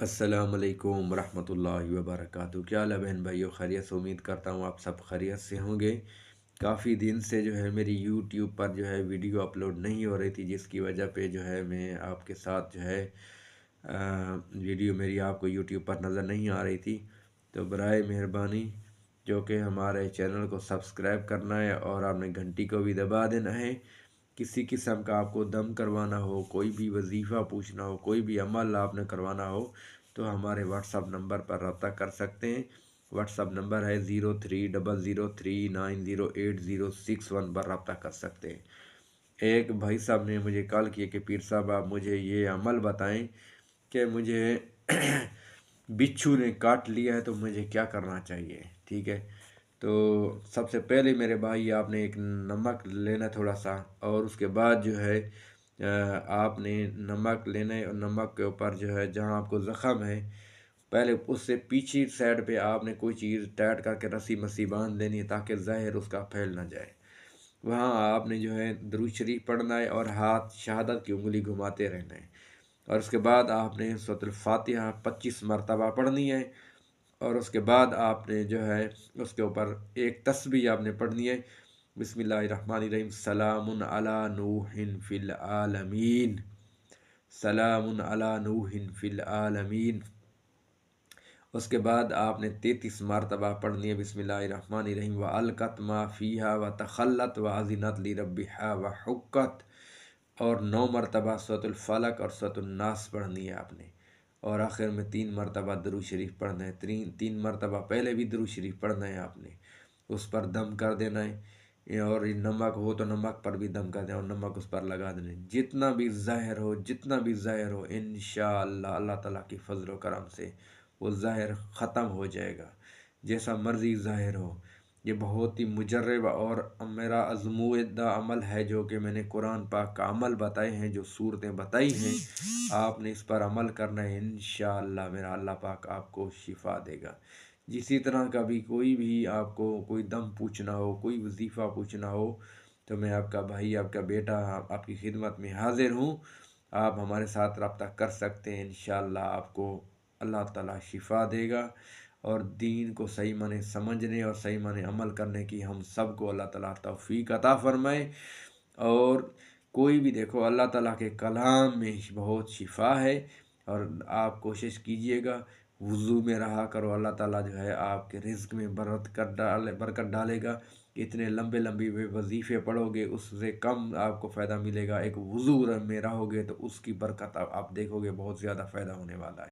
अस्सलाम वालेकुम रहमतुल्लाहि व बरकातहू। क्या हाल है बहन भाइयों, खैरियत से? उम्मीद करता हूँ आप सब खैरियत से होंगे। काफ़ी दिन से जो है मेरी यूट्यूब पर जो है वीडियो अपलोड नहीं हो रही थी, जिसकी वजह पे जो है मैं आपके साथ जो है वीडियो मेरी आपको यूट्यूब पर नज़र नहीं आ रही थी। तो बराए मेहरबानी जो कि हमारे चैनल को सब्सक्राइब करना है और आपने घंटी को भी दबा देना है। किसी किस्म का आपको दम करवाना हो, कोई भी वजीफ़ा पूछना हो, कोई भी अमल आपने करवाना हो, तो हमारे व्हाट्सअप नंबर पर रब्ता कर सकते हैं। व्हाट्सअप नंबर है 0300390806 पर रब्ता कर सकते हैं। एक भाई साहब ने मुझे कॉल किया कि पीर साहब आप मुझे ये अमल बताएं कि मुझे बिच्छू ने काट लिया है तो मुझे क्या करना चाहिए। ठीक है, तो सबसे पहले मेरे भाई आपने एक नमक लेना थोड़ा सा, और उसके बाद जो है आपने नमक लेना है, और नमक के ऊपर जो है जहाँ आपको ज़ख़म है पहले उससे पीछे साइड पे आपने कोई चीज़ टाइट करके रस्सी मस्सी बांध देनी है ताकि ज़हर उसका फैल ना जाए। वहाँ आपने जो है दुरूद शरीफ पढ़ना है और हाथ शहादत की उंगली घुमाते रहना है, और उसके बाद आपने सूरह फातिहा 25 मरतबा पढ़नी है। और उसके बाद आपने जो है उसके ऊपर एक तस्बीह आपने पढ़नी है, बिस्मिल्लाहिर्रहमानिर्रहीम, सलामुन अला नूहिन फिल आलमीन, सलामुन अला नूहिन फिल आलमीन। उसके बाद आपने 33 मरतबा पढ़नी है, बिस्मिल्लाहिर्रहमानिर्रहीम, व अलकत मा फ़ीहा व तखल्लत व अज़िनत लिरब्बिहा व हुक्कत। और 9 मरतबा सूरतुल फलक और सूरतुन नास पढ़नी है आपने। और आखिर में 3 मरतबा दरूद शरीफ पढ़ना है। 3 मरतबा पहले भी दरूद शरीफ पढ़ना है आपने, उस पर दम कर देना है। और नमक हो तो नमक पर भी दम कर देना और नमक उस पर लगा देना है। जितना भी ज़ाहिर हो इंशाअल्लाह अल्लाह ताला की फजल व करम से वो ज़ाहिर ख़त्म हो जाएगा, जैसा मर्ज़ी ज़ाहिर हो। ये बहुत ही मुजर्रब और मेरा आज़मूदा अमल है, जो कि मैंने कुरान पाक का अमल बताए हैं, जो सूरतें बताई हैं, आपने इस पर अमल करना है। इंशाअल्लाह मेरा अल्लाह पाक आपको शिफा देगा। जिसी तरह का भी कोई भी आपको कोई दम पूछना हो, कोई वजीफ़ा पूछना हो, तो मैं आपका भाई, आपका बेटा आपकी खिदमत में हाजिर हूँ। आप हमारे साथ रब्ता कर सकते हैं। इंशाअल्लाह आपको अल्लाह ताला शिफा देगा, और दीन को सही माने समझने और सही माने अमल करने की हम सब को अल्लाह ताला तौफीक अता फरमाए। और कोई भी देखो, अल्लाह ताला के कलाम में बहुत शिफा है, और आप कोशिश कीजिएगा वुज़ू में रहा करो। अल्लाह ताला जो है आपके रिज़्क़ में बरकत डालेगा। इतने लंबे लंबे वजीफ़े पढ़ोगे उससे कम आपको फ़ायदा मिलेगा। एक वुज़ू में रहोगे तो उसकी बरकत आप देखोगे, बहुत ज़्यादा फ़ायदा होने वाला है।